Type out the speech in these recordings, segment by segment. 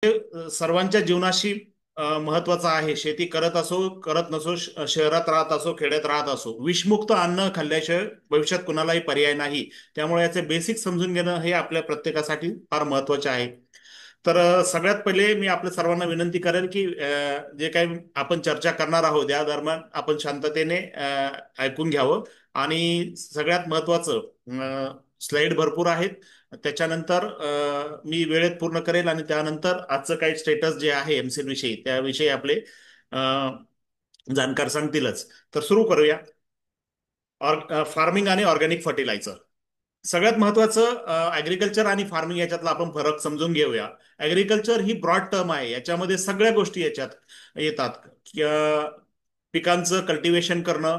सर्वांच्या जीवनाशी महत्वाचा आहे. शेती करत असो करत नसो, शहरात राहत असो खेड्यात राहत असो, विषमुक्त अन्न खाल्ल्याशिवाय भविष्यात कुणालाही पर्याय नाही. त्यामुळे याचे बेसिक समजून घेणं हे आपल्या प्रत्येकासाठी फार महत्वाचे आहे. तर सगळ्यात पहिले मी आपल्या सर्वांना विनंती करेल की जे काही आपण चर्चा करणार आहोत या दरम्यान आपण शांततेने ऐकून घ्यावं. आणि सगळ्यात महत्वाचं, स्लाइड भरपूर आहेत. त्याच्यानंतर मी वेळेत पूर्ण करेल आणि त्यानंतर आजचं काही स्टेटस जे आहे एमसीएल विषयी त्याविषयी आपले अ, जाणकार सांगतीलच. तर सुरू करूया. फार्मिंग आणि ऑर्गॅनिक फर्टिलायझर. सगळ्यात महत्वाचं ऍग्रिकल्चर आणि फार्मिंग याच्यातला आपण फरक समजून घेऊया. ऍग्रिकल्चर ही ब्रॉड टर्म आहे. याच्यामध्ये सगळ्या गोष्टी याच्यात येतात. पिकांचं कल्टिवेशन करणं,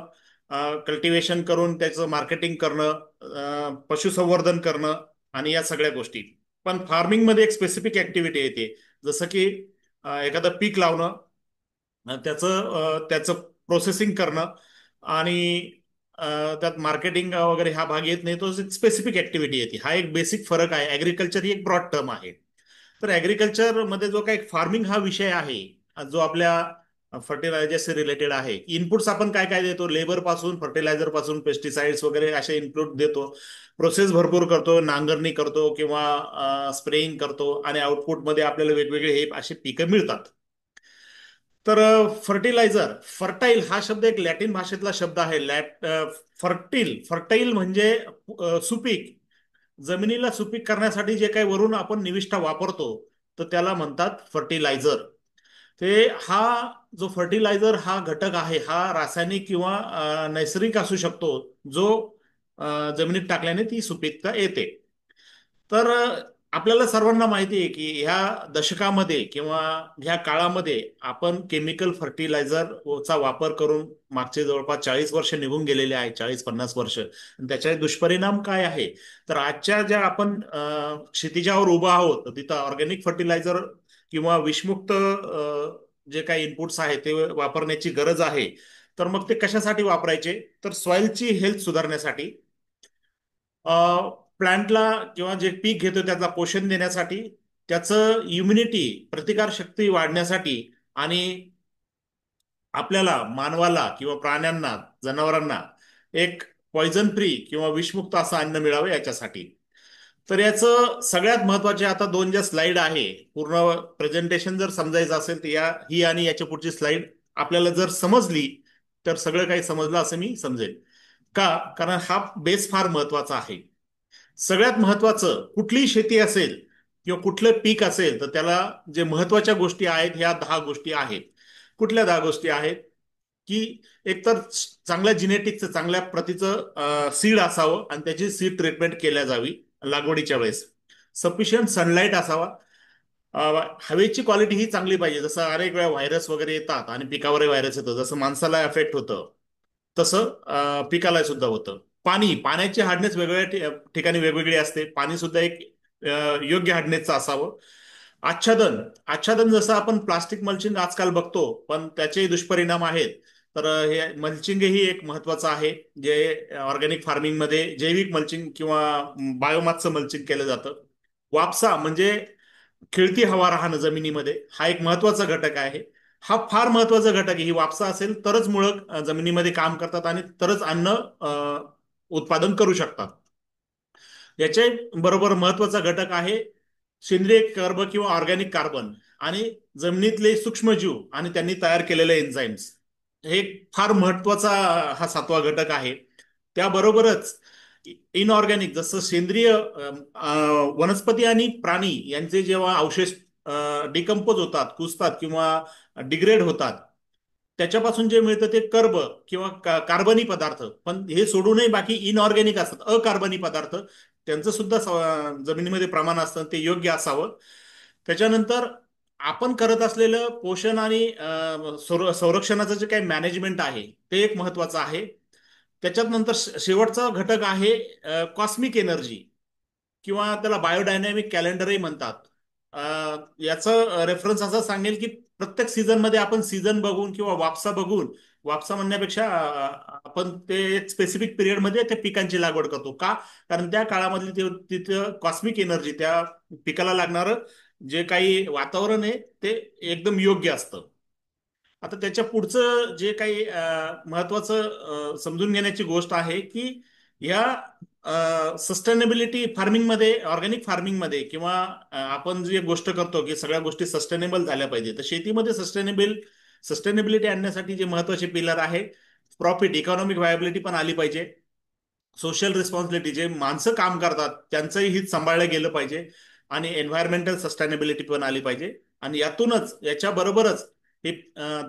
कल्टिवेशन करून त्याचं मार्केटिंग करणं, पशुसंवर्धन करणं आणि या सगळ्या गोष्टी. पण फार्मिंग मध्ये एक स्पेसिफिक ऍक्टिव्हिटी येते. जसं की एखादं पीक लावणं, त्याचं प्रोसेसिंग करणं आणि त्यात मार्केटिंग वगैरे हा भाग येत नाही. तो स्पेसिफिक ऍक्टिव्हिटी येते. हा एक बेसिक फरक आहे. ऍग्रिकल्चर ही एक ब्रॉड टर्म आहे. तर ऍग्रिकल्चर मध्ये जो काही फार्मिंग हा विषय आहे, जो आपल्या फर्टिलायझरशी रिलेटेड आहे. इनपुट्स आपण काय काय देतो, लेबर पासून फर्टिलायझर पासून पेस्टिसाइड्स वगैरे असे इनपुट देतो. प्रोसेस भरपूर करतो, नांगरणी करतो किंवा स्प्रेइंग करतो आणि आउटपुटमध्ये आपल्याला वेगवेगळे हे असे पिकं मिळतात. तर फर्टिलायझर, फर्टाईल हा शब्द एक लॅटिन भाषेतला शब्द आहे. फर्टाईल म्हणजे सुपीक. जमिनीला सुपीक करण्यासाठी जे काही वरून आपण निविष्ठा वापरतो तर त्याला म्हणतात फर्टिलायझर. ते हा जो फर्टिलायझर हा घटक आहे हा रासायनिक किंवा नैसर्गिक असू शकतो, जो जमिनीत टाकल्याने ती सुपीकता येते. तर आपल्याला सर्वांना माहिती आहे की ह्या दशकामध्ये किंवा ह्या काळामध्ये आपण केमिकल फर्टिलायझरचा वापर करून मागचे जवळपास 40 वर्ष निघून गेलेले आहे, 40-50 वर्ष. आणि त्याचे दुष्परिणाम काय आहे? तर आजच्या ज्या आपण क्षितिजावर उभा आहोत तिथं ऑर्गॅनिक फर्टिलायझर किंवा विषमुक्त जे काही इनपुट्स आहेत ते वापरण्याची गरज आहे. तर मग ते कशासाठी वापरायचे? तर सॉइलची हेल्थ सुधारण्यासाठी, प्लांटला किंवा जे पीक घेतो त्याला पोषण देण्यासाठी, त्याचं इम्युनिटी प्रतिकार शक्ती वाढण्यासाठी आणि आपल्याला मानवाला किंवा प्राण्यांना, जनावरांना एक पॉइझन फ्री किंवा विषमुक्त असं अन्न मिळावं याच्यासाठी. तर याचं सगळ्यात महत्वाचे आता दोन ज्या स्लाइड आहे, पूर्ण प्रेझेंटेशन जर समजायचं असेल तर ही आणि याच्या पुढची स्लाइड आपल्याला जर समजली तर सगळं काही समजलं असं मी समजेल. का? कारण हा बेस फार महत्वाचा आहे. सगळ्यात महत्वाचं, कुठलीही शेती असेल किंवा कुठलं पीक असेल तर त्याला जे महत्वाच्या गोष्टी आहेत ह्या 10 गोष्टी आहेत. कुठल्या 10 गोष्टी आहेत? की एकतर चांगल्या जिनेटिक्सचं, चांगल्या प्रतीचं सीड असावं आणि त्याची सीड ट्रीटमेंट केल्या जावी लागवडीच्या वेळेस. सफिशियंट सनलाईट असावा. हवेची क्वालिटी ही चांगली पाहिजे. जसं अनेक वेळा व्हायरस वगैरे येतात आणि पिकावरही व्हायरस येतो, जसं माणसाला अफेक्ट होतं तसं पिकाला सुद्धा होतं. पाण्याची हार्डनेस वेगवेगळ्या ठिकाणी वेगवेगळी असते. पाणी सुद्धा एक योग्य हार्डनेसचं असावं. आच्छादन, आच्छादन जसं आपण प्लास्टिक मल्चिंग आजकाल बघतो पण त्याचे दुष्परिणाम आहेत. तर हे मल्चिंग ही एक महत्वाचं आहे, जे ऑर्गॅनिक फार्मिंग मध्ये जैविक मल्चिंग किंवा बायोमासचं मल्चिंग केलं जातं. वापसा म्हणजे खेळती हवा राहणं जमिनीमध्ये, हा एक महत्वाचा घटक आहे. हा फार महत्वाचा घटक आहे. ही वापसा असेल तरच मुळं जमिनीमध्ये काम करतात आणि तरच अन्न उत्पादन करू शकतात. याच्या बरोबर महत्वाचा घटक आहे सेंद्रिय कर्ब किंवा ऑर्गॅनिक कार्बन आणि जमिनीतले सूक्ष्मजीव आणि त्यांनी तयार केलेले एन्झाईम्स. हे फार महत्वाचा हा 7वा घटक आहे. त्याबरोबरच इनऑर्गॅनिक, जसं सेंद्रिय वनस्पती आणि प्राणी यांचे जेव्हा अवशेष डिकम्पोज होतात, कुजतात किंवा डिग्रेड होतात, त्याच्यापासून जे मिळतं ते कर्ब किंवा कार्बनी पदार्थ. पण हे सोडूनही बाकी इनऑर्गॅनिक असतात, अकार्बनी पदार्थ. त्यांचं सुद्धा जमिनीमध्ये प्रमाण असतं, ते योग्य असावं. त्याच्यानंतर आपण करत असलेलं पोषण आणि संरक्षणाचं जे काही मॅनेजमेंट आहे ते एक महत्वाचं आहे. त्याच्यात नंतर शेवटचा घटक आहे कॉस्मिक एनर्जी किंवा त्याला बायोडायनॅमिक कॅलेंडरही म्हणतात. याचं रेफरन्स असं सांगेल की प्रत्येक सीझन मध्ये आपण सीझन बघून किंवा वापसा बघून, वापसा म्हणण्यापेक्षा आपण ते एक स्पेसिफिक पिरियड मध्ये त्या पिकांची लागवड करतो. का? कारण त्या काळामधली तिथं कॉस्मिक एनर्जी, त्या पिकाला लागणारं जे काही वातावरण आहे ते एकदम योग्य असतं. आता त्याच्या पुढचं जे काही महत्वाचं समजून घेण्याची गोष्ट आहे की या सस्टेनेबिलिटी फार्मिंगमध्ये, ऑर्गॅनिक फार्मिंगमध्ये किंवा आपण जी गोष्ट करतो की सगळ्या गोष्टी सस्टेनेबल झाल्या पाहिजे, तर शेतीमध्ये सस्टेनेबिलिटी आणण्यासाठी जे महत्वाचे पिलर आहे, प्रॉफिट, इकॉनॉमिक व्हायबिलिटी पण आली पाहिजे. सोशल रिस्पॉन्सिबिलिटी, जे माणसं काम करतात त्यांचंही हित सांभाळलं गेलं पाहिजे. आणि एन्व्हायरमेंटल सस्टेनेबिलिटी पण आली पाहिजे. आणि यातूनच, याच्या बरोबरच हे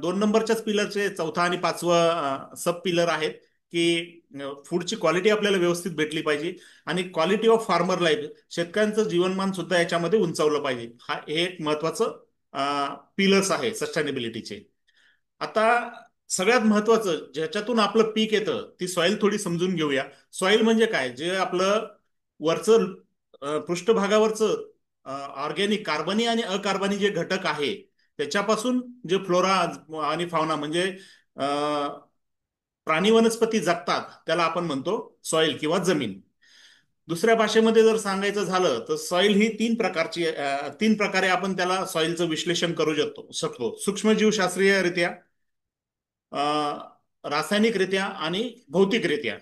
2 नंबरच्याच पिलरचे चौथा आणि पाचवं सब पिलर आहेत की फूडची क्वालिटी आपल्याला व्यवस्थित भेटली पाहिजे. आणि क्वालिटी ऑफ फार्मर लाईफ, शेतकऱ्यांचं जीवनमान सुद्धा याच्यामध्ये उंचावलं पाहिजे. हे एक महत्वाचं पिलर्स आहे सस्टेनेबिलिटीचे. आता सगळ्यात महत्वाचं ज्याच्यातून आपलं पीक येतं ती सॉइल थोडी समजून घेऊया. सॉइल म्हणजे काय, जे आपलं वरचं पृष्ठभागावरचं ऑर्गॅनिक कार्बनी आणि अकार्बनी जे घटक आहे त्याच्यापासून जे फ्लोरा आणि फाउना म्हणजे प्राणी वनस्पती जगतात त्याला आपण म्हणतो सॉइल किंवा जमीन. दुसऱ्या भाषेमध्ये जर सांगायचं झालं तर सॉइल ही तीन प्रकारे आपण त्याला सॉइलचं विश्लेषण करू शकतो. सूक्ष्मजीवशास्त्रीयरित्या, रासायनिकरित्या आणि भौतिकरित्या,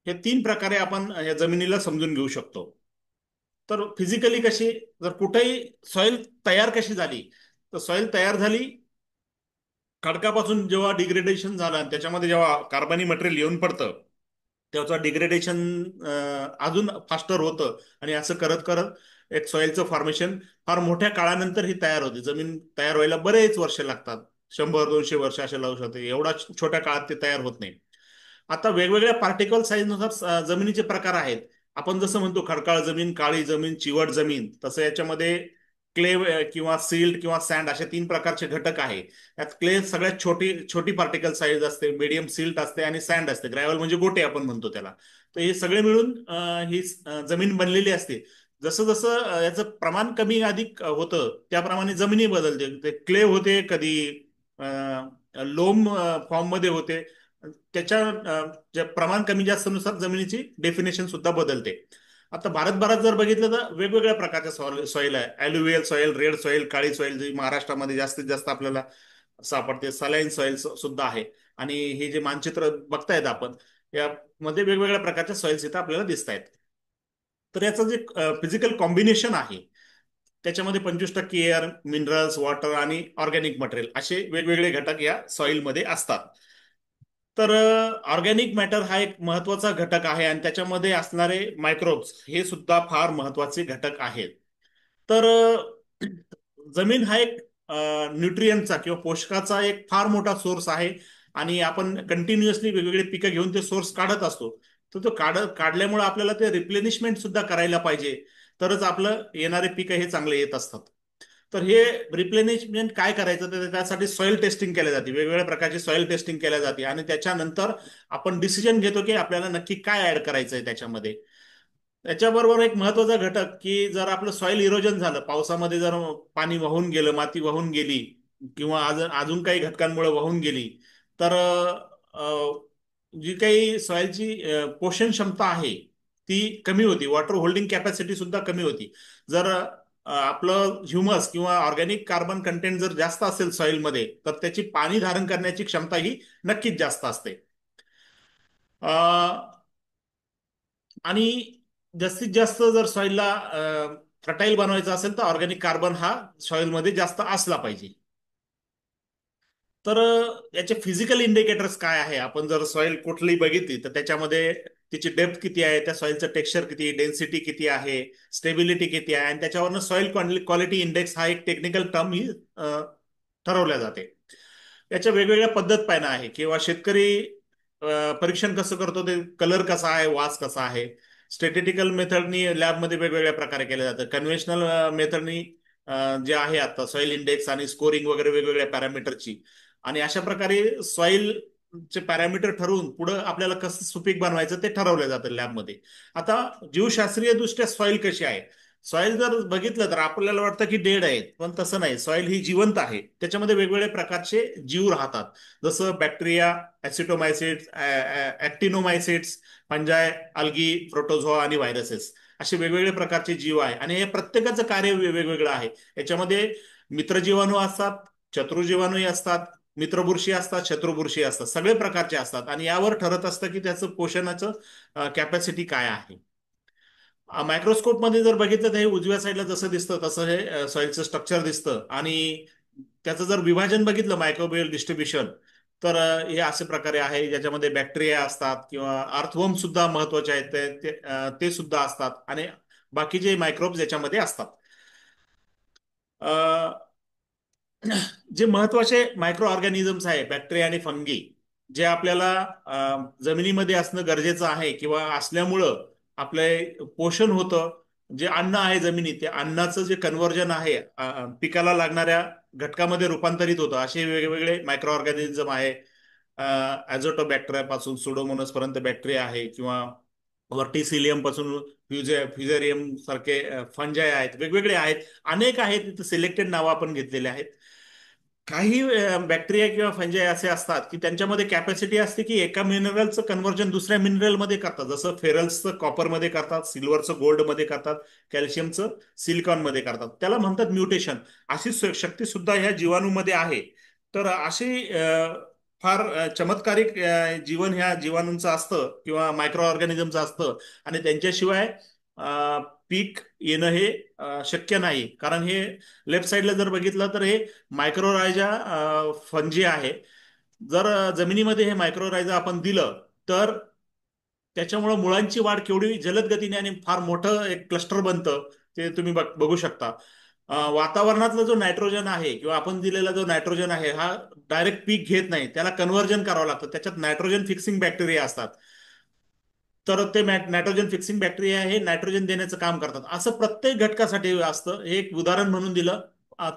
हे 3 प्रकारे आपण या जमिनीला समजून घेऊ शकतो. तर फिजिकली कशी, जर कुठेही सॉइल तयार कशी झाली, तर सॉइल तयार झाली खडकापासून. जेव्हा डिग्रेडेशन झालं आणि त्याच्यामध्ये जेव्हा कार्बनी मटेरियल येऊन पडतं, त्याचं डिग्रेडेशन अजून फास्टर होतं. आणि असं करत करत एक सॉइलचं फॉर्मेशन फार मोठ्या काळानंतर ही तयार होते. जमीन तयार व्हायला बरेच वर्ष लागतात, 100-200 वर्ष असे लागू शकते. एवढा छोट्या काळात ते तयार होत नाही. आता वेगवेगळ्या पार्टिकल साईजनुसार जमिनीचे प्रकार आहेत. आपण जसं म्हणतो खडकाळ जमीन, काळी जमीन, चिवट जमीन, तसं याच्यामध्ये क्ले किंवा सिल्ट किंवा सँड असे 3 प्रकारचे घटक आहे. यात क्ले सगळ्यात छोटी छोटी पार्टिकल साईज असते, मीडियम सिल्ट असते आणि सँड असते. ग्रॅव्हल म्हणजे गोटे आपण म्हणतो त्याला. तर हे सगळे मिळून ही जमीन बनलेली असते. जसं जसं याचं प्रमाण कमी अधिक होतं त्याप्रमाणे जमिनी बदलते. ते क्ले होते कधी, लोम फॉर्म मध्ये होते. त्याच्या जे प्रमाण कमी जास्त नुसार जमिनीची डेफिनेशन सुद्धा बदलते. आता भारतभरात जर बघितलं तर वेगवेगळ्या प्रकारच्या सॉइल आहे. अॅल्युवियल सॉइल, रेड सॉइल, काळी सॉइल, जी महाराष्ट्रामध्ये जास्तीत जास्त आपल्याला सापडते. सलाईन सॉइल सुद्धा आहे. आणि हे जे मानचित्र बघतायत आपण, यामध्ये वेगवेगळ्या प्रकारच्या सॉइल्स इथं आपल्याला दिसत आहेत. तर याचं जे फिजिकल कॉम्बिनेशन आहे त्याच्यामध्ये 25% एअर, मिनरल्स, वॉटर आणि ऑर्गॅनिक मटेरियल असे वेगवेगळे घटक या सॉइलमध्ये असतात. तर ऑर्गॅनिक मॅटर हा एक महत्वाचा घटक आहे आणि त्याच्यामध्ये असणारे मायक्रोब्स हे सुद्धा फार महत्वाचे घटक आहेत. तर जमीन हा एक न्यूट्रियनचा किंवा पोषकाचा एक फार मोठा सोर्स आहे. आणि आपण कंटिन्युअसली वेगवेगळे पिकं घेऊन ते सोर्स काढत असतो. तर तो काढल्यामुळे आपल्याला ते रिप्लेनिशमेंट सुद्धा करायला पाहिजे, तरच आपलं येणारे पिकं हे चांगले येत असतात. तर हे रिप्लेनिशमेंट काय करायचं, तर त्यासाठी सॉइल टेस्टिंग केल्या जाते. वेगवेगळ्या प्रकारची सॉइल टेस्टिंग केल्या जाते आणि त्याच्यानंतर आपण डिसिजन घेतो की आपल्याला नक्की काय ऍड करायचंय त्याच्यामध्ये. त्याच्याबरोबर एक महत्वाचा घटक की जर आपलं सॉइल इरोजन झालं, पावसामध्ये जर पाणी वाहून गेलं, माती वाहून गेली किंवा अजून काही घटकांमुळे वाहून गेली, तर जी काही सॉइलची पोषण क्षमता आहे ती कमी होती. वॉटर होल्डिंग कॅपॅसिटी सुद्धा कमी होती. जर आपलं ह्युमस किंवा ऑर्गॅनिक कार्बन कंटेंट जर जास्त असेल सॉइलमध्ये, तर त्याची पाणी धारण करण्याची क्षमता ही नक्कीच जास्त असते. आणि जास्तीत जास्त जर सॉइलला फर्टाईल बनवायचं असेल तर ऑर्गॅनिक कार्बन हा सॉइलमध्ये जास्त असला पाहिजे. तर याचे फिजिकल इंडिकेटर्स काय आहे, आपण जर सॉइल कुठली बघितली तर त्याच्यामध्ये तिची डेप्थ किती आहे, त्या सॉइलचं टेक्स्चर किती, डेन्सिटी किती आहे, स्टेबिलिटी किती आहे, आणि त्याच्यावरनं सॉइल क्वालिटी इंडेक्स हा एक टेक्निकल टर्म ही ठरवल्या जाते. याच्या वेगवेगळ्या पद्धत पाहिजे आहे किंवा शेतकरी परीक्षण कसं करतो, ते कलर कसा आहे, वास कसा आहे. स्टॅटिस्टिकल मेथडनी लॅबमध्ये वेगवेगळ्या प्रकारे केलं जातं. कन्व्हेन्शनल मेथडनी जे आहे आता सॉइल इंडेक्स आणि स्कोरिंग वगैरे वेगवेगळ्या पॅरामीटरची. आणि अशा प्रकारे सॉइल चे पॅरामीटर ठरवून पुढे आपल्याला कसं सुपीक बनवायचं ते ठरवलं जातं लॅबमध्ये. आता जीवशास्त्रीय दृष्ट्या सॉइल कशी आहे, सॉइल जर बघितलं तर आपल्याला वाटतं की डेड आहे, पण तसं नाही. सॉइल ही जिवंत आहे. त्याच्यामध्ये वेगवेगळे प्रकारचे जीव राहतात. जसं बॅक्टेरिया, ऍसिटोमायसिट्स, ऍक्टिनोमायसिट्स, फंजाय, अल्गी, प्रोटोझोआ आणि व्हायरसेस. असे वेगवेगळे प्रकारचे जीव आहे आणि हे प्रत्येकाचं कार्य वेगवेगळं आहे. याच्यामध्ये मित्रजीवाणू असतात, शत्रुजीवाणूही असतात, मित्रबुरशी असतात, शत्रुबुरशी असतात, सगळे प्रकारचे असतात आणि यावर ठरत असतं की त्याचं पोषणाचं कॅपॅसिटी काय आहे. मायक्रोस्कोपमध्ये जर बघितलं तर हे उजव्या साईडला जसं दिसतं तसं हे सॉइलचं स्ट्रक्चर दिसतं आणि त्याचं जर विभाजन बघितलं मायक्रोबियल डिस्ट्रीब्युशन तर हे असे प्रकारे आहे ज्याच्यामध्ये बॅक्टेरिया असतात किंवा अर्थवर्म सुद्धा महत्वाचे आहेत ते सुद्धा असतात आणि बाकीचे मायक्रोब्स याच्यामध्ये असतात. जे महत्वाचे मायक्रो ऑर्गॅनिझम्स आहे बॅक्टेरिया आणि फंगी जे आपल्याला जमिनीमध्ये असणं गरजेचं आहे किंवा असल्यामुळं आपले पोषण होतं. जे अन्न आहे जमिनीत त्या अन्नाचं जे कन्व्हर्जन आहे पिकाला लागणाऱ्या घटकामध्ये रूपांतरित होतं असे वेगवेगळे मायक्रो ऑर्गॅनिझम आहे. ॲझोटोबॅक्टेरिया पासून सुडोमोनस पर्यंत बॅक्टेरिया आहे किंवा व्हर्टिसिलियम पासून फ्युजेरियम सारखे फंजाय आहेत, वेगवेगळे आहेत, अनेक आहेत. तिथे सिलेक्टेड नावं आपण घेतलेले आहेत. काही बॅक्टेरिया किंवा फंजाई असे असतात की त्यांच्यामध्ये कॅपॅसिटी असते की एका मिनरलचं कन्व्हर्जन दुसऱ्या मिनरलमध्ये करतात. जसं फेरल्सचं कॉपरमध्ये करतात, सिल्वरचं गोल्डमध्ये करतात, कॅल्शियमचं सिलिकॉनमध्ये करतात. त्याला म्हणतात म्युटेशन. अशी शक्ती सुद्धा ह्या जीवाणूमध्ये आहे. तर अशी फार चमत्कारिक जीवन ह्या जीवाणूंचं असतं किंवा मायक्रो ऑर्गॅनिझमचं असतं आणि त्यांच्याशिवाय पीक येणं हे शक्य नाही. कारण हे लेफ्ट साईडला जर बघितलं तर हे मायक्रोरायझा फंजी आहे. जर जमिनीमध्ये हे मायक्रोरायझा आपण दिलं तर त्याच्यामुळं मुळांची वाढ केवढी जलद गतीने आणि फार मोठं एक क्लस्टर बनतं ते तुम्ही बघू शकता. वातावरणातला जो नायट्रोजन आहे किंवा आपण दिलेला जो नायट्रोजन आहे हा डायरेक्ट पीक घेत नाही, त्याला कन्व्हर्जन करावं लागतं. त्याच्यात नायट्रोजन फिक्सिंग बॅक्टेरिया असतात. तर ते नायट्रोजन फिक्सिंग बॅक्टेरिया हे नायट्रोजन देण्याचं काम करतात. असं प्रत्येक घटकासाठी असतं. हे एक उदाहरण म्हणून दिलं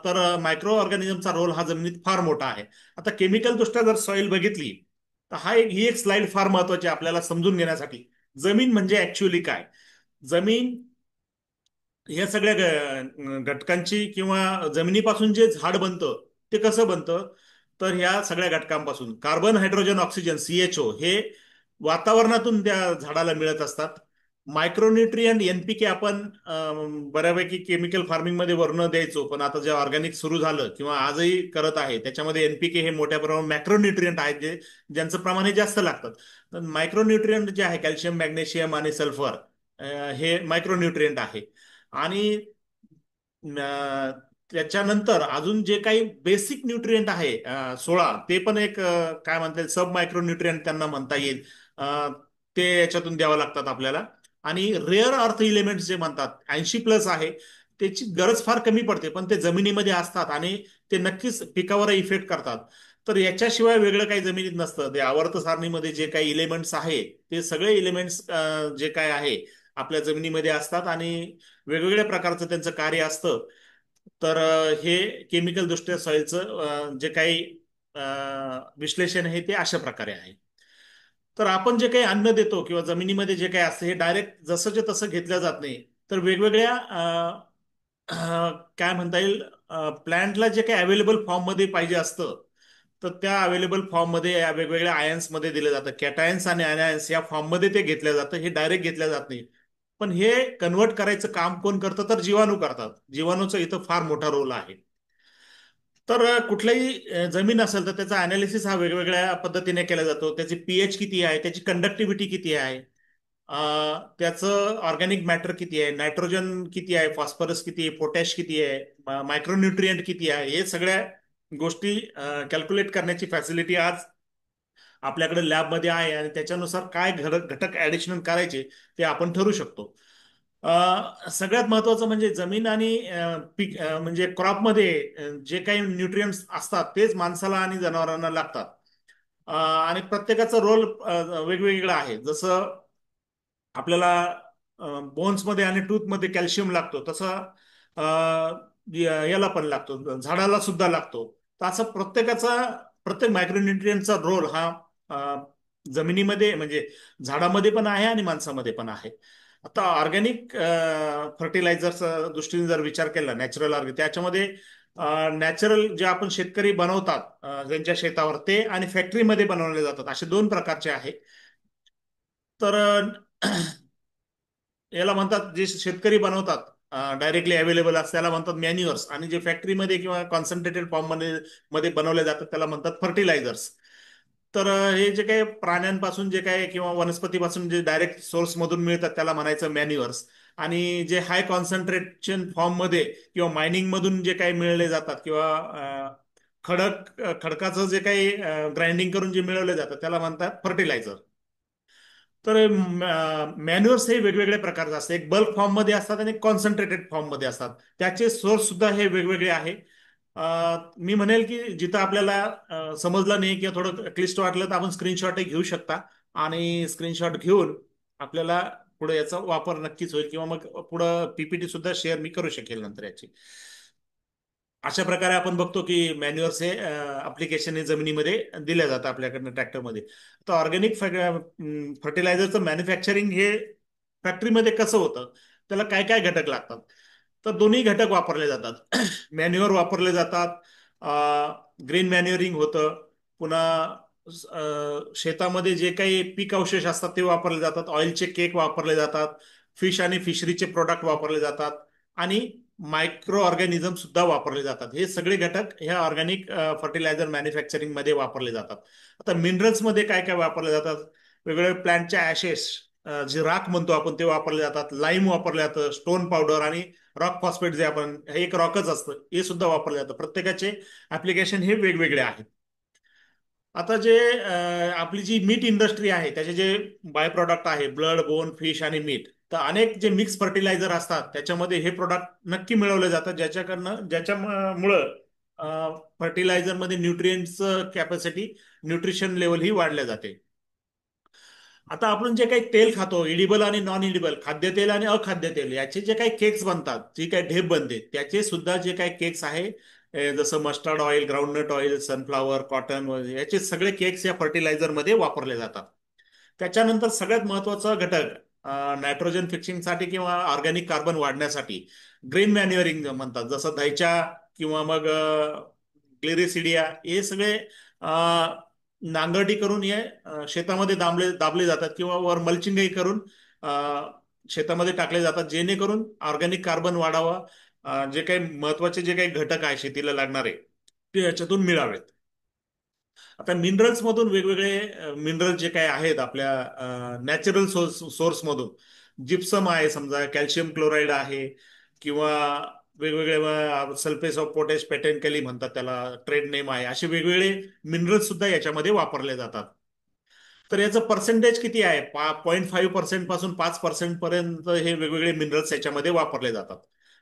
तर मायक्रो ऑर्गॅनिझमचा रोल हा जमिनीत फार मोठा आहे. आता केमिकल दृष्ट्या जर सॉइल बघितली तर ही एक स्लाइड फार महत्वाची आहे आपल्याला समजून घेण्यासाठी. जमीन म्हणजे ऍक्च्युअली काय. जमीन या सगळ्या घटकांची किंवा जमिनीपासून जे झाड बनतं ते कसं बनतं तर ह्या सगळ्या घटकांपासून कार्बन, हायड्रोजन, ऑक्सिजन, CHO हे वातावरणातून त्या झाडाला मिळत असतात. मायक्रोन्युट्रियंट NPK आपण बऱ्यापैकी केमिकल फार्मिंग मध्ये वर्ण द्यायचो, पण आता जे ऑर्गॅनिक सुरू झालं किंवा आजही करत आहे त्याच्यामध्ये NPK हे मोठ्या प्रमाणात मॅक्रोन्युट्रियंट आहेत जे ज्यांचं प्रमाण हे जास्त लागतं. तर मायक्रोन्युट्रियंट जे आहे कॅल्शियम, मॅग्नेशियम आणि सल्फर हे मायक्रोन्युट्रियंट आहे. आणि त्याच्यानंतर अजून जे काही बेसिक न्यूट्रिएंट आहे 16 ते पण एक काय म्हणता येईल सब मायक्रो न्यूट्रिएंट त्यांना म्हणता येईल. ते याच्यातून द्यावं लागतात आपल्याला. आणि रेअर अर्थ इलेमेंट्स जे म्हणतात 80+ आहे. त्याची गरज फार कमी पडते पण ते जमिनीमध्ये असतात आणि ते नक्कीच पिकावर इफेक्ट करतात. तर याच्याशिवाय वेगळं काही जमिनीत नसतं. ते आवर्त सारणीमध्ये जे काही इलेमेंट्स आहे ते सगळे इलेमेंट्स जे काय आहे आपल्या जमिनीमध्ये असतात आणि वेगवेगळ्या प्रकारचं त्यांचं कार्य असतं. तर हे केमिकल दृष्ट्या सॉइलचं जे काही विश्लेषण आहे ते अशा प्रकारे आहे. तर आपण जे काही अन्न देतो किंवा जमिनीमध्ये जे काही असतं हे डायरेक्ट जसंच्या तसं घेतलं जात नाही. तर वेगवेगळ्या काय म्हणता येईल प्लांटला जे काही अवेलेबल फॉर्ममध्ये पाहिजे असतं तर त्या अवेलेबल फॉर्ममध्ये या वेगवेगळ्या आयन्समध्ये दिलं जातं. कॅटायन्स आणि अनायन्स या फॉर्ममध्ये ते घेतलं जातं. हे डायरेक्ट घेतलं जात नाही. पण हे कन्वर्ट करायचं काम कोण करतं तर जीवाणू करतात. जीवाणूचा इथं फार मोठा रोल आहे. तर कुठल्याही जमीन असेल तर त्याचा अनालिसिस हा वेगवेगळ्या पद्धतीने केला जातो. त्याची पीएच किती आहे, त्याची कंडक्टिव्हिटी किती आहे, त्याचं ऑर्गॅनिक मॅटर किती आहे, नायट्रोजन किती आहे, फॉस्फरस किती आहे, पोटॅश किती आहे, मायक्रोन्युट्रियंट किती आहे, हे सगळ्या गोष्टी कॅल्क्युलेट करण्याची फॅसिलिटी आज आपल्याकडे लॅबमध्ये आहे आणि त्याच्यानुसार काय घटक ऍडिशनल करायचे ते आपण ठरू शकतो. सगळ्यात महत्वाचं म्हणजे जमीन आणि पीक म्हणजे क्रॉपमध्ये जे काही न्यूट्रियंट्स असतात तेच माणसाला आणि जनावरांना लागतात. आणि प्रत्येकाचा रोल वेगवेगळा आहे. जसं आपल्याला बोन्समध्ये आणि टूथमध्ये कॅल्शियम लागतो तसं याला पण लागतो, झाडाला सुद्धा लागतो. तर असं प्रत्येक मायक्रोन्युट्रियंटचा रोल हा जमिनीमध्ये म्हणजे झाडामध्ये पण आहे आणि माणसामध्ये पण आहे. आता ऑर्गॅनिक फर्टिलायझरच्या दृष्टीने जर विचार केला नॅचरल ऑर्गॅनिक त्याच्यामध्ये नॅचरल जे आपण शेतकरी बनवतात त्यांच्या शेतावर ते आणि फॅक्टरीमध्ये बनवले जातात असे दोन प्रकारचे आहे. तर याला म्हणतात, जे शेतकरी बनवतात डायरेक्टली अवेलेबल असतात त्याला म्हणतात मॅन्युअर्स, आणि जे फॅक्टरीमध्ये किंवा कॉन्सन्ट्रेटेड फॉर्म मध्ये मध्ये बनवले जातात त्याला म्हणतात फर्टिलायझर्स. तर हे जे काही प्राण्यांपासून जे काही किंवा वनस्पतीपासून जे डायरेक्ट सोर्स मधून मिळतात त्याला म्हणायचं मॅन्युअर्स. आणि जे हाय कॉन्सन्ट्रेशन फॉर्म मध्ये किंवा मायनिंग मधून जे काही मिळले जातात किंवा खडकाचं जे काही ग्राइंडिंग करून जे मिळवले जातात त्याला म्हणतात फर्टिलायझर. तर मॅन्युअर्स हे वेगवेगळ्या प्रकारचे असतात, एक बल्क फॉर्म मध्ये असतात आणि कॉन्सन्ट्रेटेड फॉर्म मध्ये असतात. त्याचे सोर्स सुद्धा हे वेगवेगळे आहे. मी म्हणेल की जिथं आपल्याला समजलं नाही किंवा थोडं क्लिष्ट वाटलं तर आपण स्क्रीनशॉट घेऊ शकता, आणि स्क्रीनशॉट घेऊन आपल्याला पुढे याचा वापर नक्कीच होईल, किंवा मग पुढं पीपीटी सुद्धा शेअर मी करू शकेल नंतर याची. अशा प्रकारे आपण बघतो की मॅन्युअर्स हे अप्लिकेशन हे जमिनीमध्ये दिल्या जातं आपल्याकडनं ट्रॅक्टरमध्ये. तर ऑर्गॅनिक फर्टिलायझरचं मॅन्युफॅक्चरिंग हे फॅक्टरीमध्ये कसं होतं, त्याला काय काय घटक लागतात. तर दोन्ही घटक वापरले जातात. मॅन्युअर वापरले जातात, ग्रीन मॅन्युअरिंग होतं, पुन्हा शेतामध्ये जे काही पीक अवशेष असतात ते वापरले जातात, ऑइलचे केक वापरले जातात, फिश आणि फिशरीचे प्रोडक्ट वापरले जातात, आणि मायक्रो ऑर्गॅनिझम सुद्धा वापरले जातात. हे सगळे घटक ह्या ऑर्गॅनिक फर्टिलायझर मॅन्युफॅक्चरिंग मध्ये वापरले जातात. आता मिनरल्स मध्ये काय काय वापरले जातात, वेगवेगळ्या प्लांटच्या ऍशेस, जे राख म्हणतो आपण ते वापरले जातात, लाईम वापरले जातं, स्टोन पावडर आणि रॉक फॉस्फेट, जे आपण हे एक रॉकच असतं हे सुद्धा वापरले जातं. प्रत्येकाचे ऍप्लिकेशन हे वेगवेगळे आहेत. आता जे आपली जी मीट इंडस्ट्री आहे त्याचे जे बाय प्रोडक्ट आहे, ब्लड, बोन, फिश आणि मीट, तर अनेक जे मिक्स फर्टिलायझर असतात त्याच्यामध्ये हे प्रोडक्ट नक्की मिळवले जातात, ज्याच्यामुळं फर्टिलायझरमध्ये न्यूट्रिएंट्सचं कॅपॅसिटी, न्यूट्रिशन लेवल ही वाढल्या जाते. आता आपण जे काही तेल खातो, इडिबल आणि नॉन इडिबल, खाद्यतेल आणि अखाद्य तेल, याचे जे काही केक्स बनतात, जी काही ढेप बनते, त्याचे सुद्धा जे काही केक्स आहे, जसं mustard oil, groundnut oil, sunflower, cotton, याचे सगळे केक्स या फर्टिलायझर मध्ये वापरले जातात. त्याच्यानंतर सगळ्यात महत्वाचा घटक, नायट्रोजन फिक्सिंगसाठी किंवा ऑर्गॅनिक कार्बन वाढण्यासाठी, ग्रीन मॅन्युअरिंग म्हणतात, जसं धैच्या किंवा मग ग्लिरिसिडिया, हे सगळे नांगरटी करून हे शेतामध्ये दाबले जातात, किंवा वर मल्चिंगही करून अ, शेतामध्ये टाकले जातात, जेणेकरून ऑर्गॅनिक कार्बन वाढावा, जे काही महत्वाचे जे काही घटक आहे शेतीला लागणारे ते याच्यातून मिळावेत. आता मिनरल्स मधून वेगवेगळे मिनरल जे काही आहेत आपल्या नॅचरल सोर्स मधून, जिप्सम आहे समजा, कॅल्शियम क्लोराईड आहे, किंवा वेगवेगळे सल्फेट ऑफ पोटॅश, पेटेनकली म्हणतात त्याला, ट्रेड नेम आहे, असे वेगवेगळे मिनरल्स सुद्धा याच्यामध्ये वापरले जातात. तर याचं पर्सेंटेज किती आहे, 0.5% पासून 5% पर्यंत हे वेगवेगळे मिनरल्स याच्यामध्ये वापरले जातात.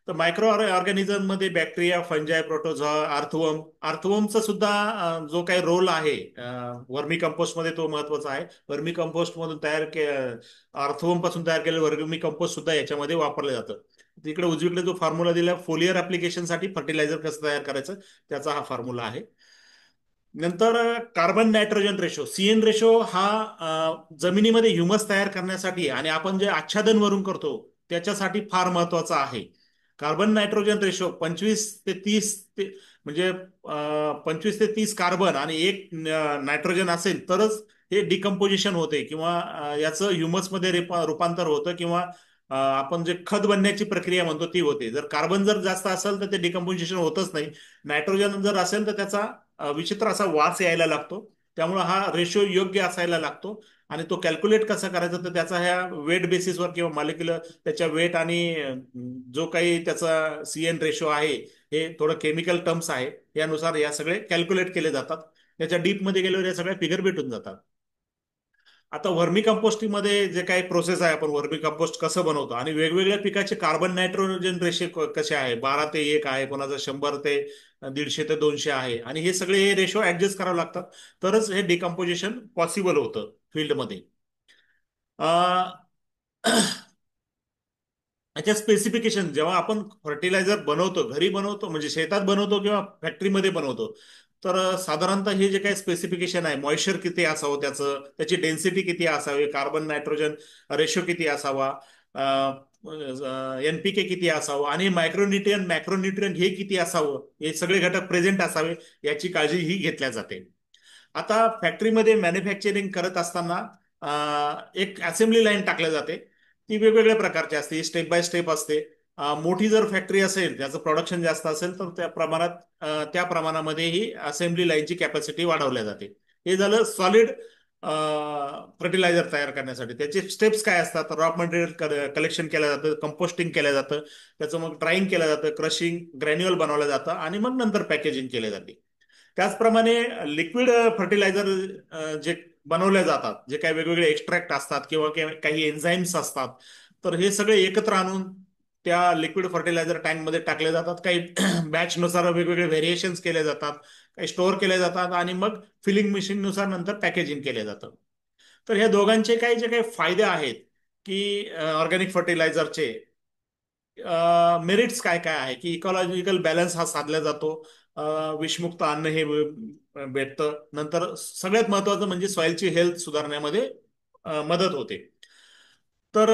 तर मायक्रो ऑर्गॅनिझम मध्ये बॅक्टेरिया, फंजाय, प्रोटोझोआ, अर्थवर्म, अर्थवर्मचा सुद्धा जो काही रोल आहे वर्मी कंपोस्ट मध्ये तो महत्वाचा आहे. वर्मी कंपोस्ट मधून अर्थवर्म पासून तयार केलेलं वर्मी कंपोस्ट सुद्धा याच्यामध्ये वापरलं जातं. तिकडे उजवीकडे जो फॉर्म्युला दिला, फोलियर ऍप्लिकेशन साठी फर्टिलायझर कसं तयार करायचं, त्याचा हा फॉर्म्युला आहे. नंतर carbon nitrogen ratio, CN ratio, हा जमिनीमध्ये ह्युमस तयार करण्यासाठी आणि आपण जे आच्छादन वरून करतो त्याच्यासाठी फार महत्वाचा आहे. कार्बन नायट्रोजन रेशो 25 ते 30 म्हणजे 25 ते 30 कार्बन आणि एक नायट्रोजन असेल तरच हे डिकम्पोजिशन होते, किंवा याचं ह्युमस मध्ये रूपांतर होतं, किंवा आपण जे खत बनण्याची प्रक्रिया म्हणतो ती होते. जर कार्बन जर जास्त असेल तर ते डिकम्पोजिशन होतच नाही. नायट्रोजन जर असेल तर त्याचा विचित्र असा वास यायला लागतो. त्यामुळे हा रेशो योग्य असायला लागतो. आणि तो कॅल्क्युलेट कसा करायचा, तर त्याचा ह्या वेट बेसिसवर किंवा मॉलिक्युलर त्याच्या वेट आणि जो काही त्याचा सीएन रेशो आहे, हे थोडं केमिकल टर्म्स आहे, यानुसार या सगळे कॅल्क्युलेट केले जातात. त्याच्या डीप मध्ये गेल्यावर या सगळ्या फिगर भेटून जातात. आता वर्मी कंपोस्टिंग मध्ये जे काही प्रोसेस आहे, आपण वर्मी कंपोस्ट कसं बनवतो आणि वेगवेगळ्या पिकाचे कार्बन नायट्रोजन रेशो कसे आहे, 12:1 आहे, कोणाचं 100:150:200 आहे, आणि हे सगळे रेशो ऍडजस्ट करावे लागतात, तरच हे डिकम्पोजिशन पॉसिबल होतं फील्डमध्ये. याच्या स्पेसिफिकेशन, जेव्हा आपण फर्टिलायझर बनवतो, घरी बनवतो म्हणजे शेतात बनवतो किंवा फॅक्टरीमध्ये बनवतो, तर साधारणतः हे जे काही स्पेसिफिकेशन आहे, मॉइश्चर किती असावं, त्याची डेन्सिटी किती असावी, कार्बन नायट्रोजन रेशो किती असावा, एनपीके किती असावं, आणि मायक्रोन्युट्रियन मॅक्रोन्युट्रियन हे किती असावं, हे सगळे घटक प्रेझेंट असावे, याची काळजी ही घेतल्या जाते. आता फॅक्टरीमध्ये मॅन्युफॅक्चरिंग करत असताना एक असेंब्ली लाईन टाकल्या जाते. ती वेगवेगळ्या प्रकारची असते, स्टेप बाय स्टेप असते. मोठी जर फॅक्टरी असेल, त्याचं प्रोडक्शन जास्त असेल, तर त्या प्रमाणात त्या प्रमाणामध्ये ही असेंब्ली लाईनची कॅपॅसिटी वाढवल्या जाते. हे झालं सॉलिड फर्टिलायझर तयार करण्यासाठी. त्याचे स्टेप्स काय असतात? रॉ मटेरियल कलेक्शन केलं जातं, कंपोस्टिंग केलं जातं, त्याचं मग ड्राईंग केलं जातं, क्रशिंग, ग्रॅन्युअल बनवलं जातं आणि मग नंतर पॅकेजिंग केले जाते. त्याचप्रमाणे लिक्विड फर्टिलायझर जे बनवले जातात, जे काही वेगवेगळे एक्स्ट्रॅक्ट असतात किंवा काही एन्झाईम्स असतात, तर हे सगळे एकत्र आणून त्या लिक्विड फर्टिलायझर टँकमध्ये टाकले जातात. काही बॅचनुसार वेगवेगळे व्हेरिएशन्स केले जातात, काही स्टोअर केले जातात आणि मग फिलिंग मशीननुसार नंतर पॅकेजिंग केले जातं. तर ह्या दोघांचे काही जे काही फायदे आहेत की ऑर्गॅनिक फर्टिलायझरचे मेरिट्स काय काय आहे, की इकॉलॉजिकल बॅलन्स हा साधला जातो, विषमुक्त अन्न हे भेटतं, नंतर सगळ्यात महत्वाचं म्हणजे सॉइलची हेल्थ सुधारण्यामध्ये मदत होते. तर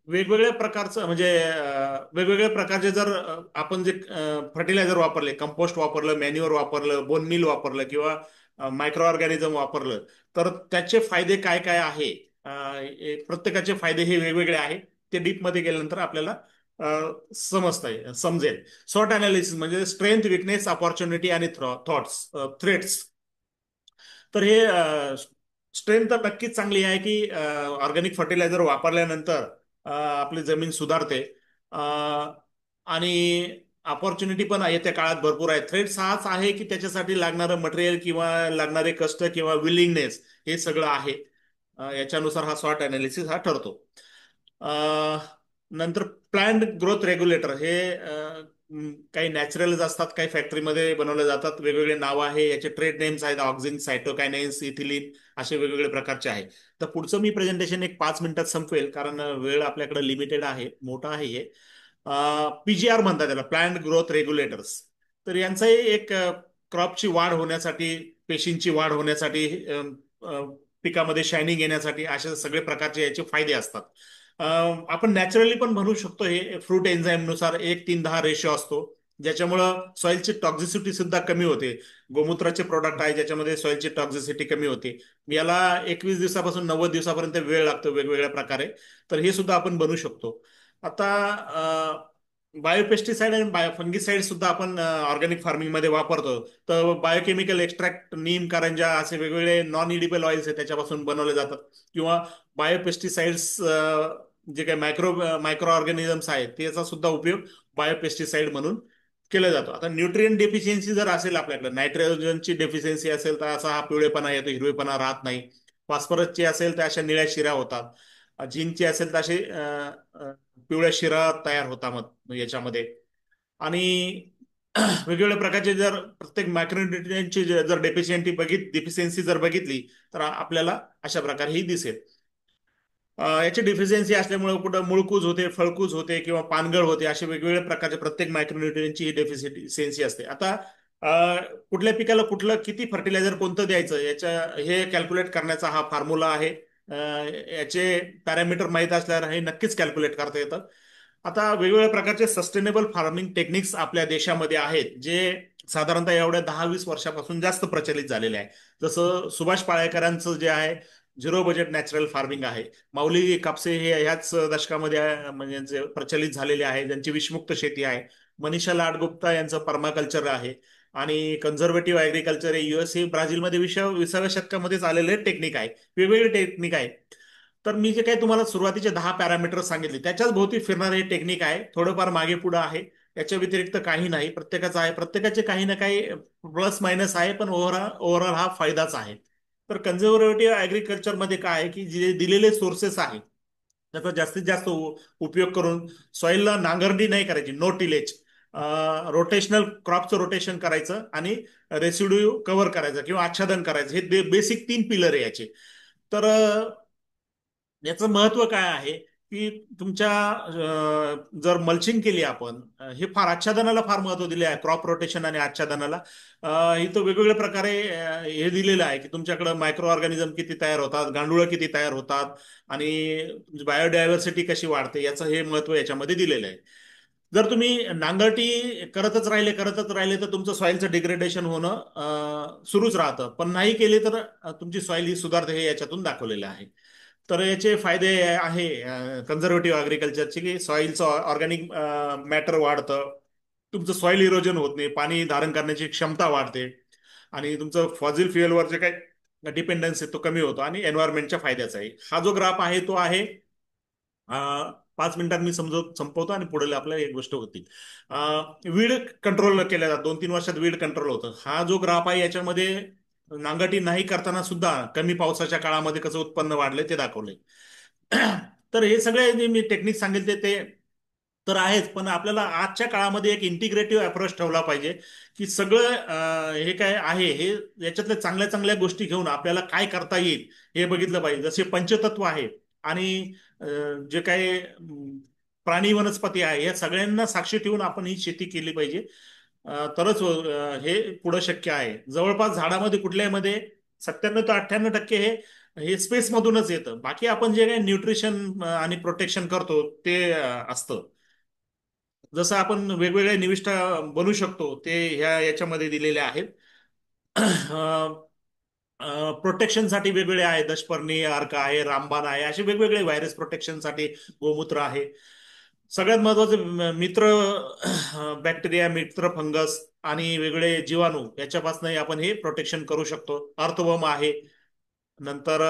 वेगवेगळ्या प्रकारचं म्हणजे वेगवेगळ्या प्रकारचे जर आपण जे फर्टिलायझर वापरले, कंपोस्ट वापरलं, मॅन्युअर वापरलं, बोन मिल वापरलं किंवा मायक्रो ऑर्गॅनिझम वापरलं, तर त्याचे फायदे काय काय आहे? प्रत्येकाचे फायदे हे वेगवेगळे आहे. ते डीप मध्ये गेल्यानंतर आपल्याला समजेल. स्वॉट अनालिसिस म्हणजे स्ट्रेंथ, विकनेस, अपॉर्च्युनिटी आणि थॉट्स, थ्रेट्स. तर हे स्ट्रेंथ तर नक्कीच चांगली आहे की ऑर्गॅनिक फर्टिलायझर वापरल्यानंतर आपली जमीन सुधारते. आणि अपॉर्च्युनिटी पण येत्या काळात भरपूर आहे. थ्रेड्स हाच आहे की त्याच्यासाठी लागणारं मटेरियल किंवा लागणारे कष्ट किंवा विलिंगनेस हे सगळं आहे. याच्यानुसार हा स्वॉट अनालिसिस हा ठरतो. अ, नंतर प्लांट ग्रोथ रेग्युलेटर हे काही नॅचरलच असतात, काही फॅक्टरीमध्ये बनवले जातात. वेगवेगळे नाव आहे, याचे ट्रेड नेम्स आहेत, ऑक्झिन, सायटोकायनेन्स, इथिलीन, असे वेगवेगळे प्रकारचे आहे. तर पुढचं मी प्रेझेंटेशन एक 5 मिनिटात संपवेल, कारण वेळ आपल्याकडे लिमिटेड आहे, मोठा आहे हे. पीजीआर म्हणतात त्याला, प्लांट ग्रोथ रेग्युलेटर्स. तर यांचाही एक क्रॉपची वाढ होण्यासाठी, पेशींची वाढ होण्यासाठी, पिकामध्ये शायनिंग येण्यासाठी असे सगळे प्रकारचे याचे फायदे असतात. आपण नॅचरली पण म्हणू शकतो. हे फ्रूट एन्झाईम नुसार 1:10 रेशो असतो, ज्याच्यामुळं सॉइलची टॉक्झिसिटी सुद्धा कमी होते. गोमूत्राचे प्रोडक्ट आहे ज्याच्यामध्ये सॉइलची टॉक्झिसिटी कमी होते. याला 21 दिवसापासून 90 दिवसापर्यंत वेळ लागतो वेगवेगळ्या प्रकारे. तर हे सुद्धा आपण बनवू शकतो. आता बायोपेस्टिसाइड आणि फंगिसाइड सुद्धा आपण ऑर्गॅनिक फार्मिंग मध्ये वापरतो. तर बायोकेमिकल एक्स्ट्रॅक्ट, नीम, कारंजा असे वेगवेगळे नॉन इडिबल ऑइल्स आहेत, त्याच्यापासून बनवले जातात. किंवा बायोपेस्टिसाइड्स, जे काही मायक्रो ऑर्गॅनिझम्स आहेत, त्याचा सुद्धा उपयोग बायोपेस्टिसाइड म्हणून केला जातो. आता न्यूट्रिएंट डेफिशियन्सी जर असेल, आपल्याकडे नायट्रोजनची डेफिशियन्सी असेल, तर असा हा पिवळेपणा येतो, हिरवेपणा राहत नाही. फॉस्फरसची असेल तर अशा निळ्या शिरा होतात. झिंकची असेल तर असे पिवळ्या शिरा तयार होतात मग याच्यामध्ये. आणि वेगवेगळ्या प्रकारचे जर प्रत्येक मायक्रोन्युट्रियनची जर डेफिशियन्सी जर बघितली, तर आपल्याला अशा प्रकारे ही दिसेल. याची डिफिशियन्सी असल्यामुळे कुठं मुळकूज होते, फळकूज होते किंवा पानगळ होते, असे वेगवेगळ्या प्रकारचे प्रत्येक मायक्रोन्युट्रियनची ही डेफिशियन्सी असते. आता कुठल्या पिकाला कुठलं किती फर्टिलायझर कोणतं द्यायचं, हे कॅल्क्युलेट करण्याचा हा फॉर्म्युला आहे. याचे पॅरामीटर माहीत असल्यावर हे नक्कीच कॅल्क्युलेट करता येतं. आता वेगवेगळ्या प्रकारचे सस्टेनेबल फार्मिंग टेक्निक्स आपल्या देशामध्ये आहेत, जे साधारणतः एवढ्या 10-20 वर्षापासून जास्त प्रचलित झालेले आहे. जसं सुभाष पाळेकरांचं जे आहे झिरो बजेट नॅचरल फार्मिंग आहे. माऊली कापसे हे ह्याच दशकामध्ये म्हणजे प्रचलित झालेले आहे, ज्यांची विषमुक्त शेती आहे. मनीषा लाडगुप्ता यांचं पर्माकल्चर आहे. आणि कन्झर्वेटिव्ह ऍग्रिकल्चर हे युएस, ब्राझीलमध्ये 20व्या शतकामध्येच आलेले टेक्निक आहे. वेगवेगळे टेक्निक आहे. तर मी जे काही तुम्हाला सुरुवातीचे 10 पॅरामीटर सांगितले, त्याच्याच भोवती फिरणारे हे टेक्निक आहे. थोडंफार मागे पुढे आहे, याच्या व्यतिरिक्त काही नाही. प्रत्येकाचं आहे, प्रत्येकाचे काही ना काही प्लस मायनस आहे, पण ओव्हरऑल हा फायदाच आहे. तर कन्झर्वेटिव्ह ऍग्रिकल्चरमध्ये काय आहे, की जे दिलेले सोर्सेस आहेत त्याचा जास्तीत जास्त उपयोग करून सॉइलला नांगरणी नाही करायची, नो टिलेज, रोटेशनल क्रॉपचं रोटेशन करायचं आणि रेसिड्यू कव्हर करायचं किंवा आच्छादन करायचं. हे बेसिक 3 पिलर आहे याचे. तर याचं महत्व काय आहे, की तुमच्या जर मल्चिंग केली आपण, हे फार आच्छादनाला फार महत्व दिले आहे, क्रॉप रोटेशन आणि आच्छादनाला. इथं वेगवेगळ्या प्रकारे हे दिलेलं आहे की तुमच्याकडे मायक्रो ऑर्गॅनिझम किती तयार होतात, गांडुळं किती तयार होतात आणि बायोडायव्हर्सिटी कशी वाढते, याचं हे महत्व याच्यामध्ये दिलेलं आहे. जर तुम्ही नांगरटी करतच राहिले तर तुमचं सॉइलचं डिग्रेडेशन होणं सुरूच राहतं. पण नाही केले तर तुमची सॉइल ही सुधारते, हे याच्यातून दाखवलेलं आहे. तर याचे फायदे आहे कन्झर्वेटिव्ह अग्रिकल्चरचे, की सॉइलचं ऑर्गॅनिक मॅटर वाढतं, तुमचं सॉइल इरोजन होत नाही, पाणी धारण करण्याची क्षमता वाढते, आणि तुमचं फॉसिल फ्युएलवर जे काही डिपेंडन्स आहे तो कमी होतो, आणि एन्व्हायरमेंटच्या फायद्याचा आहे. हा जो ग्राफ आहे तो आहे 5 मिनिटात मी संपवतो आणि पुढे आपल्याला एक गोष्ट होती. वीड कंट्रोल केल्या जातात, 2-3 वर्षात वीड कंट्रोल होतं. हा जो ग्राफ आहे याच्यामध्ये नांगरटी नाही करताना सुद्धा कमी पावसाच्या काळामध्ये कसं उत्पन्न वाढलंय ते दाखवलंय. तर हे सगळे जे मी टेक्निक सांगितले ते तर आहेच, पण आपल्याला आजच्या काळामध्ये एक इंटिग्रेटिव्ह अप्रोच ठेवला पाहिजे, की सगळं हे काय आहे हे याच्यातल्या चांगल्या चांगल्या गोष्टी घेऊन आपल्याला काय करता येईल हे बघितलं पाहिजे. जसे पंचतत्व आहे, आणि जे काही प्राणी वनस्पती आहे, या सगळ्यांना साक्षी ठेवून आपण ही शेती केली पाहिजे. तरच हे पुढं शक्य आहे. जवळपास झाडामध्ये कुठल्यामध्ये 97 ते 98% हे हे स्पेस मधूनच येतं. बाकी आपण जे काही न्यूट्रिशन आणि प्रोटेक्शन करतो ते असतं. जसं आपण वेगवेगळे निविष्ठा बनवू शकतो ते ह्या याच्यामध्ये दिलेले आहेत. प्रोटेक्शनसाठी वेगवेगळे आहे, दशपर्णी अर्क आहे, रामबाण आहे, असे वेगवेगळे व्हायरस प्रोटेक्शनसाठी गोमूत्र आहे. सगळ्यात महत्वाचे मित्र बॅक्टेरिया, मित्र फंगस आणि वेगवेगळे जीवाणू याच्यापासूनही आपण हे प्रोटेक्शन करू शकतो. अर्थवर्म आहे. नंतर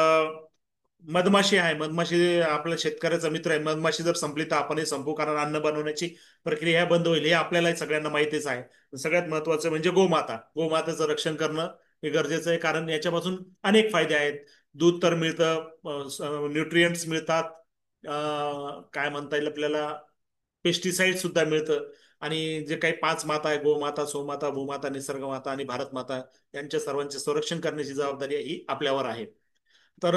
मधमाशी आहे. मधमाशी आपल्या शेतकऱ्याचा मित्र आहे. मधमाशी जर संपली तर आपणही संपू, कारण अन्न बनवण्याची प्रक्रिया बंद होईल, हे आपल्याला सगळ्यांना माहितीच आहे. सगळ्यात महत्वाचं म्हणजे गोमाता. गोमातेचं रक्षण करणं हे गरजेचं आहे, कारण याच्यापासून अनेक फायदे आहेत. दूध तर मिळतं, न्यूट्रिएंट्स मिळतात, काय म्हणता येईल आपल्याला, पेस्टिसाइड सुद्धा मिळतं. आणि जे काही 5 माता आहे, गोमाता, सोमाता, भूमाता, निसर्गमाता आणि भारत माता, यांच्या सर्वांचे संरक्षण करण्याची जबाबदारी ही आपल्यावर आहे. तर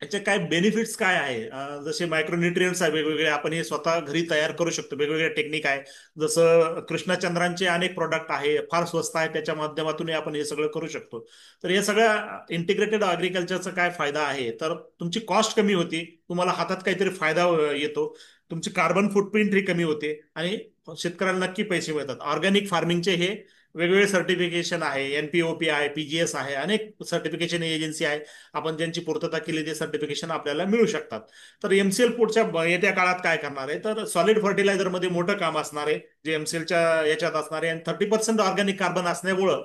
याचे काय बेनिफिट्स काय आहे, जसे मायक्रोन्युट्रियंट्स आहे वेगवेगळे, आपण हे स्वतः घरी तयार करू शकतो. वेगवेगळे टेक्निक आहे, जसं कृष्णचंद्रांचे अनेक प्रोडक्ट आहे, फार स्वस्त आहे, त्याच्या माध्यमातून आपण हे सगळं करू शकतो. तर हे सगळ्या इंटिग्रेटेड अग्रिकल्चरचा काय फायदा आहे, तर तुमची कॉस्ट कमी होती, तुम्हाला हातात काहीतरी फायदा येतो, तुमची कार्बन फुटप्रिंट ही कमी होते, आणि शेतकऱ्याला नक्की पैसे मिळतात. ऑर्गॅनिक फार्मिंगचे हे वेगवेगळे सर्टिफिकेशन आहे, एनपीओपी आहे, पीजीएस आहे, अनेक सर्टिफिकेशन एजन्सी आहे. आपण ज्यांची पूर्तता केली ते सर्टिफिकेशन आपल्याला मिळू शकतात. तर एमसीएल पुढच्या येत्या काळात काय करणार आहे, तर सॉलिड फर्टिलायझर मध्ये मोठं काम असणार आहे, जे एमसीएलच्या याच्यात असणार आहे, आणि 30% ऑर्गॅनिक कार्बन असल्यामुळं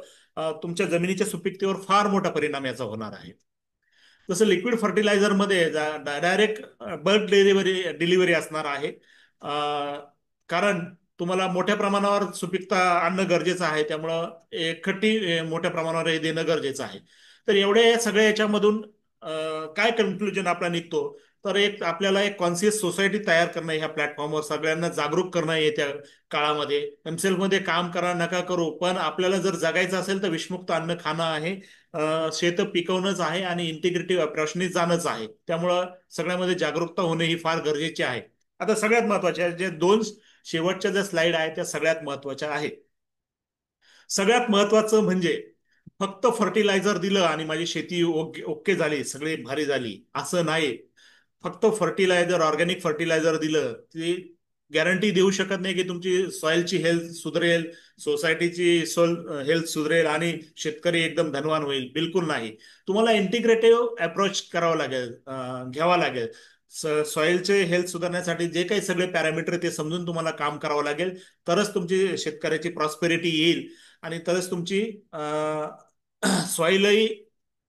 तुमच्या जमिनीच्या सुपीकतेवर फार मोठा परिणाम याचा होणार आहे. जसं लिक्विड फर्टिलायझर मध्ये डायरेक्ट बल्क डिलिव्हरी असणार आहे. कारण तुम्हाला मोठ्या प्रमाणावर सुपीकता आणणं गरजेचं आहे, त्यामुळं एकखट्टी मोठ्या प्रमाणावर हे देणं गरजेचं आहे. तर एवढ्या सगळ्या याच्यामधून काय कन्क्लुजन आपला निघतो, तर एक आपल्याला एक कॉन्शियस सोसायटी तयार करणं, ह्या प्लॅटफॉर्मवर सगळ्यांना जागरूक करणं येत्या काळामध्ये. एमसेल मध्ये काम करा नका करू, पण आपल्याला जर जगायचं असेल तर विषमुक्त अन्न खाणं आहे, शेत पिकवणंच आहे, आणि इंटिग्रेटिव्ह अप्रोचने जाणंच आहे. त्यामुळं सगळ्यामध्ये जागरूकता होणे ही फार गरजेची आहे. आता सगळ्यात महत्वाच्या जे दोन शेवटच्या ज्या स्लाइड आहेत त्या सगळ्यात महत्वाच्या आहेत. सगळ्यात महत्वाचं म्हणजे फक्त फर्टिलायझर दिलं आणि माझी शेती ओके ओके झाली, सगळी भारी झाली असं नाही. फक्त फर्टिलायझर, ऑर्गॅनिक फर्टिलायझर दिलं ती गॅरंटी देऊ शकत नाही की तुमची सॉइलची हेल्थ सुधरेल, सोसायटीची सॉइल हेल्थ सुधरेल आणि शेतकरी एकदम धनवान होईल. बिलकुल नाही. तुम्हाला इंटिग्रेटिव्ह अप्रोच करावा लागेल, घ्यावा लागेल. सॉइलचे हेल्थ सुधारण्यासाठी जे काही सगळे पॅरामीटर ते समजून तुम्हाला काम करावं लागेल. तरच तुमची शेतकऱ्याची प्रॉस्पेरिटी येईल, आणि तरच तुमची सॉइलही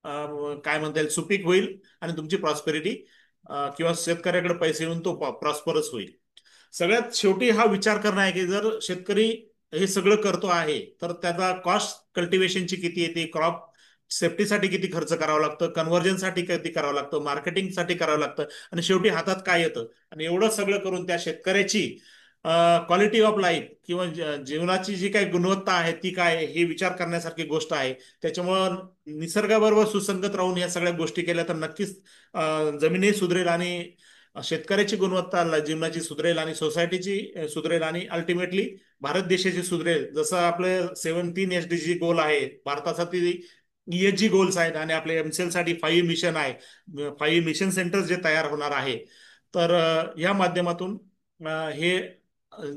काय म्हणता येईल सुपीक होईल, आणि तुमची प्रॉस्पेरिटी किंवा शेतकऱ्याकडे पैसे येऊन तो प्रॉस्परस होईल. सगळ्यात शेवटी हा विचार करणं आहे की जर शेतकरी हे सगळं करतो आहे तर त्याचा कॉस्ट कल्टिवेशनची किती येते, क्रॉप सेफ्टीसाठी किती खर्च करावा लागतं, कन्व्हर्जनसाठी किती करावं लागतं, मार्केटिंगसाठी करावं लागतं, आणि शेवटी हातात काय येतं. आणि एवढं सगळं करून त्या शेतकऱ्याची क्वालिटी ऑफ लाईफ किंवा जीवनाची जी काही गुणवत्ता आहे ती काय, हे विचार करण्यासारखी गोष्ट आहे. त्याच्यामुळं निसर्गाबरोबर सुसंगत राहून या सगळ्या गोष्टी केल्या तर नक्कीच जमिनी सुधरेल, आणि शेतकऱ्याची गुणवत्ता जीवनाची सुधरेल, आणि सोसायटीची सुधरेल, आणि अल्टिमेटली भारत देशाची सुधरेल. जसं आपले 17 SDG गोल आहे भारतासाठी, ESG गोल्स आहेत, आणि आपले एमसेल साठी 5 मिशन आहे, 5 मिशन सेंटर जे तयार होणार आहे. तर या माध्यमातून हे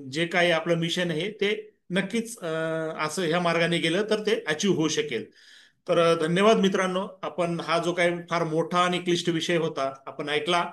जे काही आपलं मिशन आहे ते नक्कीच असं ह्या मार्गाने गेलं तर ते अचीव्ह होऊ शकेल. तर धन्यवाद मित्रांनो, आपण हा जो काही फार मोठा आणि क्लिष्ट विषय होता आपण ऐकला.